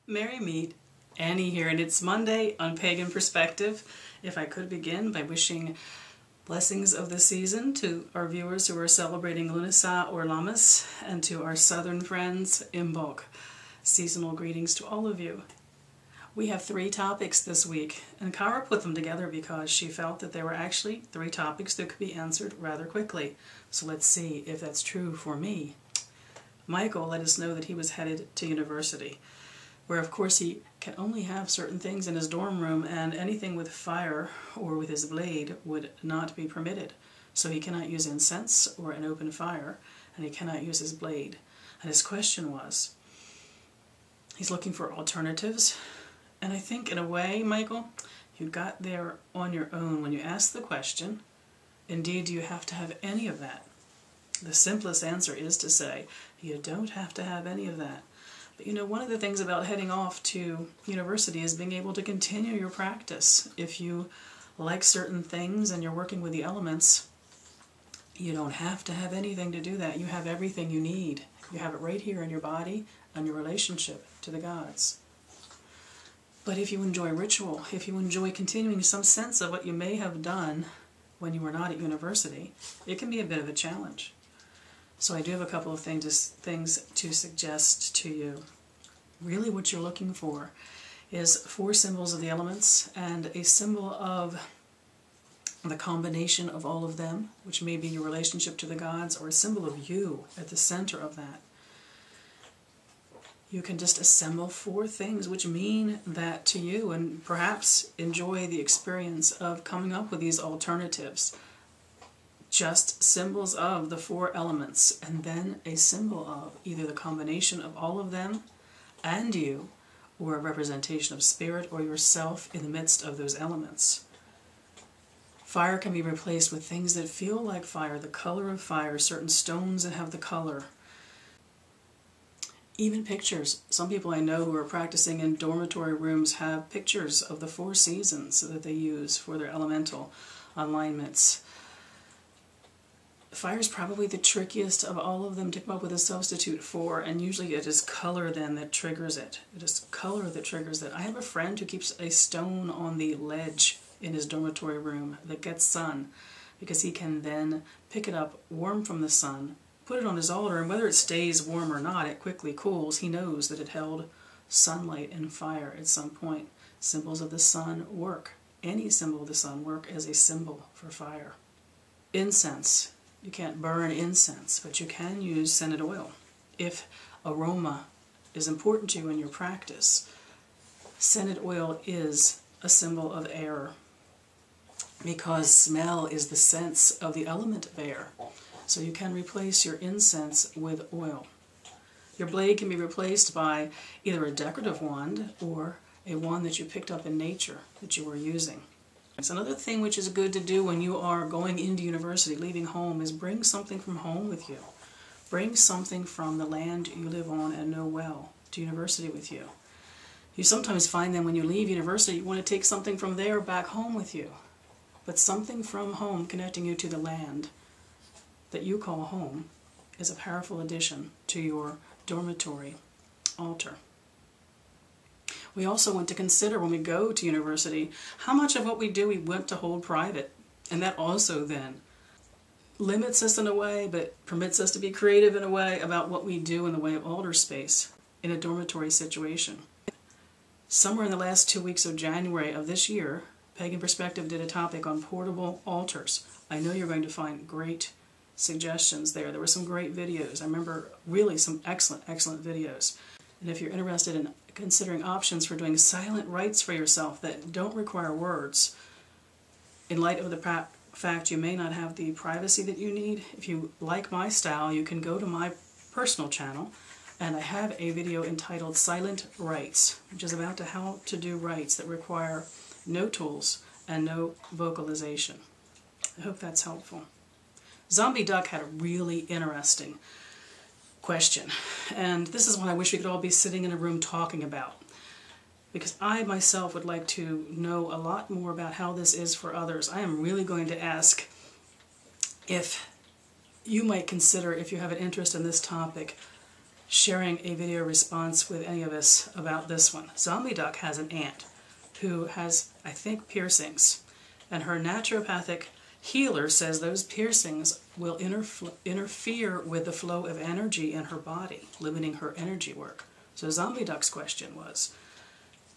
Merry meet, Annie here, and it's Monday on Pagan Perspective. If I could begin by wishing blessings of the season to our viewers who are celebrating Lunasa or Lammas, and to our southern friends, Imbolc. Seasonal greetings to all of you. We have 3 topics this week, and Kara put them together because she felt that there were actually 3 topics that could be answered rather quickly. So let's see if that's true for me. Michael let us know that he was headed to university, where of course he can only have certain things in his dorm room, and anything with fire or with his blade would not be permitted. So he cannot use incense or an open fire, and he cannot use his blade. And his question was, he's looking for alternatives. And I think in a way, Michael, you got there on your own when you asked the question, indeed, do you have to have any of that? The simplest answer is to say, you don't have to have any of that. But you know, one of the things about heading off to university is being able to continue your practice. If you like certain things and you're working with the elements, you don't have to have anything to do that. You have everything you need. You have it right here in your body and your relationship to the gods. But if you enjoy ritual, if you enjoy continuing some sense of what you may have done when you were not at university, it can be a bit of a challenge. So I do have a couple of things to suggest to you. Really what you're looking for is 4 symbols of the elements and a symbol of the combination of all of them, which may be your relationship to the gods, or a symbol of you at the center of that. You can just assemble 4 things which mean that to you, and perhaps enjoy the experience of coming up with these alternatives. Just symbols of the 4 elements, and then a symbol of either the combination of all of them and you, or a representation of spirit or yourself in the midst of those elements. Fire can be replaced with things that feel like fire, the color of fire, certain stones that have the color. Even pictures. Some people I know who are practicing in dormitory rooms have pictures of the 4 seasons that they use for their elemental alignments. Fire is probably the trickiest of all of them to come up with a substitute for, and usually it is color then that triggers it. It is color that triggers it. I have a friend who keeps a stone on the ledge in his dormitory room that gets sun, because he can then pick it up warm from the sun, put it on his altar, and whether it stays warm or not, it quickly cools. He knows that it held sunlight and fire at some point. Symbols of the sun work. Any symbol of the sun work as a symbol for fire. Incense. You can't burn incense, but you can use scented oil. If aroma is important to you in your practice, scented oil is a symbol of air, because smell is the sense of the element of air. So you can replace your incense with oil. Your blade can be replaced by either a decorative wand or a wand that you picked up in nature that you were using. It's another thing which is good to do when you are going into university, leaving home, is bring something from home with you. Bring something from the land you live on and know well to university with you. You sometimes find that when you leave university, you want to take something from there back home with you. But something from home connecting you to the land that you call home is a powerful addition to your dormitory altar. We also want to consider when we go to university how much of what we do we want to hold private. And that also then limits us in a way, but permits us to be creative in a way about what we do in the way of altar space in a dormitory situation. Somewhere in the last 2 weeks of January of this year, Pagan Perspective did a topic on portable altars. I know you're going to find great suggestions there. There were some great videos. I remember really some excellent videos. And if you're interested in considering options for doing silent rites for yourself that don't require words, in light of the fact you may not have the privacy that you need, if you like my style, you can go to my personal channel, and I have a video entitled Silent Rites, which is about how to do rites that require no tools and no vocalization. I hope that's helpful. Zombie Duck had a really interesting question, and this is one I wish we could all be sitting in a room talking about, because I myself would like to know a lot more about how this is for others. I am really going to ask if you might consider, if you have an interest in this topic, sharing a video response with any of us about this one. Zombie Duck has an aunt who has, I think, piercings, and her naturopathic healer says those piercings will interfere with the flow of energy in her body, limiting her energy work. So Zombie Duck's question was,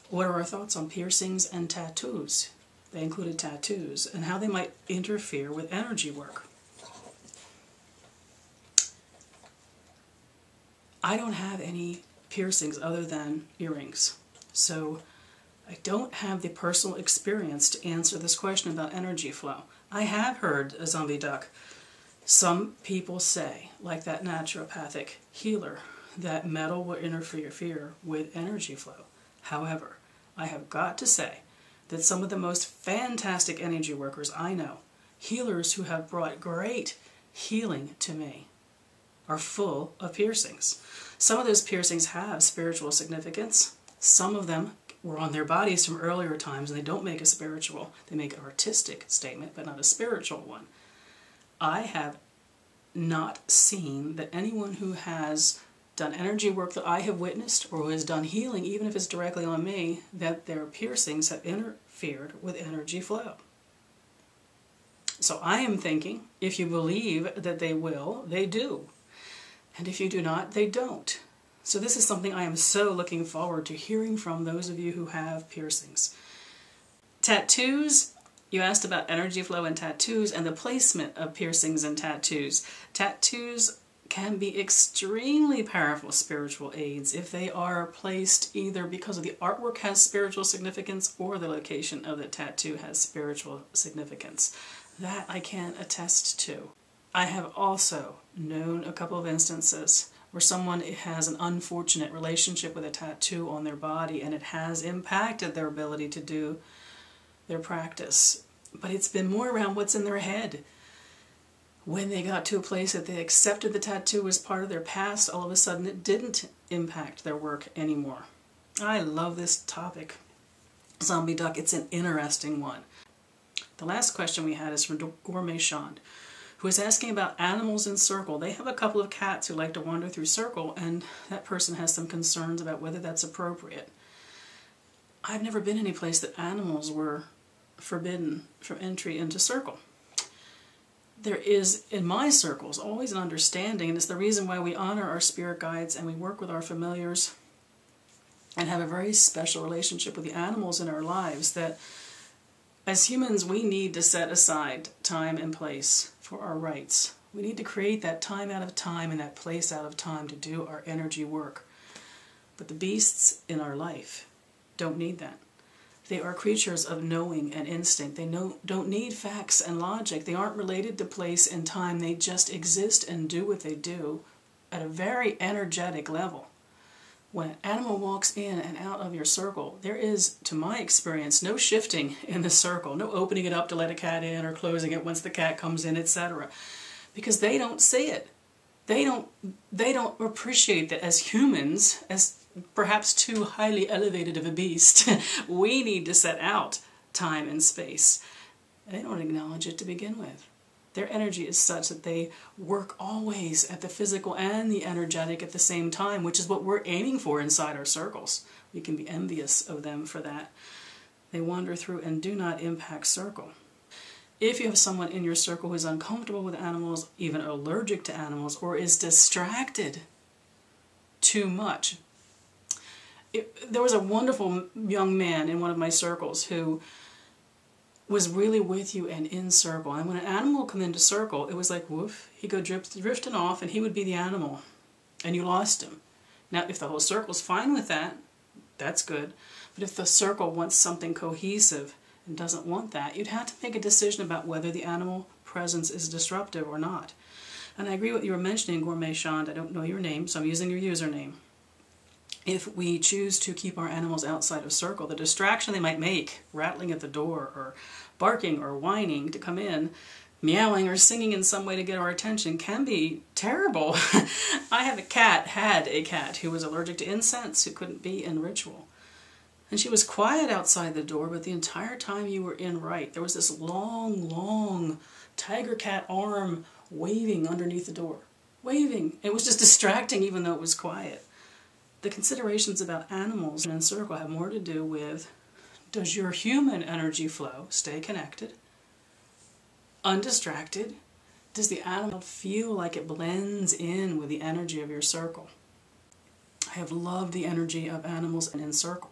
what are our thoughts on piercings and tattoos? They included tattoos, and how they might interfere with energy work. I don't have any piercings other than earrings, so I don't have the personal experience to answer this question about energy flow. I have heard, a Zombie Duck, some people say, like that naturopathic healer, that metal will interfere with energy flow. However, I have got to say that some of the most fantastic energy workers I know, healers who have brought great healing to me, are full of piercings. Some of those piercings have spiritual significance. Some of them were on their bodies from earlier times, and they don't make a spiritual, they make an artistic statement, but not a spiritual one. I have not seen that anyone who has done energy work that I have witnessed, or who has done healing, even if it's directly on me, that their piercings have interfered with energy flow. So I am thinking, if you believe that they will, they do. And if you do not, they don't. So this is something I am so looking forward to hearing from those of you who have piercings. Tattoos, you asked about energy flow and tattoos and the placement of piercings and tattoos. Tattoos can be extremely powerful spiritual aids if they are placed either because of the artwork has spiritual significance or the location of the tattoo has spiritual significance. That I can attest to. I have also known a couple of instances where someone has an unfortunate relationship with a tattoo on their body and it has impacted their ability to do their practice. But it's been more around what's in their head. When they got to a place that they accepted the tattoo as part of their past, all of a sudden it didn't impact their work anymore. I love this topic. Zombie Duck, it's an interesting one. The last question we had is from Gourmet Shond, who is asking about animals in circle. They have a couple of cats who like to wander through circle, and that person has some concerns about whether that's appropriate. I've never been any place that animals were forbidden from entry into circle. There is, in my circles, always an understanding, and it's the reason why we honor our spirit guides and we work with our familiars and have a very special relationship with the animals in our lives, that as humans we need to set aside time and place for our rights. We need to create that time out of time and that place out of time to do our energy work. But the beasts in our life don't need that. They are creatures of knowing and instinct. They don't need facts and logic. They aren't related to place and time. They just exist and do what they do at a very energetic level. When an animal walks in and out of your circle, there is, to my experience, no shifting in the circle, no opening it up to let a cat in or closing it once the cat comes in, etc. Because they don't see it. They don't appreciate that as humans, as perhaps too highly elevated of a beast, we need to set out time and space. And they don't acknowledge it to begin with. Their energy is such that they work always at the physical and the energetic at the same time, which is what we're aiming for inside our circles. We can be envious of them for that. They wander through and do not impact circle. If you have someone in your circle who is uncomfortable with animals, even allergic to animals, or is distracted too much. There was a wonderful young man in one of my circles who was really with you and in circle. And when an animal would come into circle, it was like, woof, he'd go drifting off and he would be the animal. And you lost him. Now, if the whole circle's fine with that, that's good. But if the circle wants something cohesive and doesn't want that, you'd have to make a decision about whether the animal presence is disruptive or not. And I agree with what you were mentioning, Gourmet Shond. I don't know your name, so I'm using your username. If we choose to keep our animals outside of circle, the distraction they might make, rattling at the door or barking or whining to come in, meowing or singing in some way to get our attention, can be terrible. I had a cat who was allergic to incense, who couldn't be in ritual. And she was quiet outside the door, but the entire time you were in right, there was this long, long tiger cat arm waving underneath the door. waving. It was just distracting even though it was quiet. The considerations about animals in a circle have more to do with, does your human energy flow stay connected, undistracted? Does the animal feel like it blends in with the energy of your circle? I have loved the energy of animals in circle.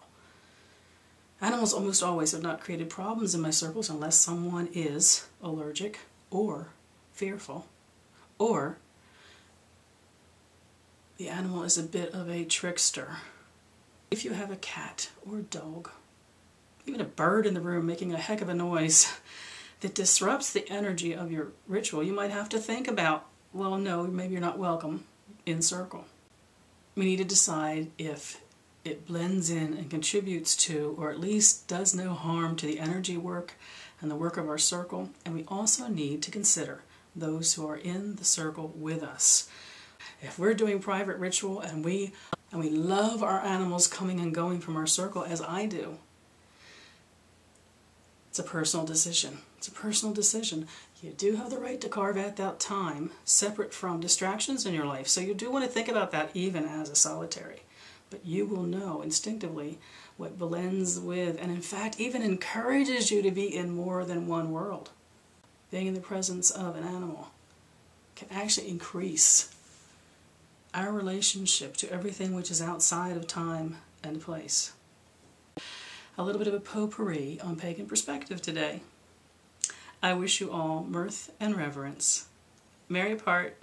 Animals almost always have not created problems in my circles unless someone is allergic or fearful, or the animal is a bit of a trickster. If you have a cat or a dog, even a bird in the room making a heck of a noise that disrupts the energy of your ritual, you might have to think about, well, no, maybe you're not welcome in circle. We need to decide if it blends in and contributes to, or at least does no harm to, the energy work and the work of our circle. And we also need to consider those who are in the circle with us. If we're doing private ritual and we love our animals coming and going from our circle, as I do, it's a personal decision. It's a personal decision. You do have the right to carve out that time separate from distractions in your life. So you do want to think about that even as a solitary. But you will know instinctively what blends with, and in fact even encourages you to be in more than one world. Being in the presence of an animal can actually increase our relationship to everything which is outside of time and place. A little bit of a potpourri on pagan perspective today. I wish you all mirth and reverence. Merry apart.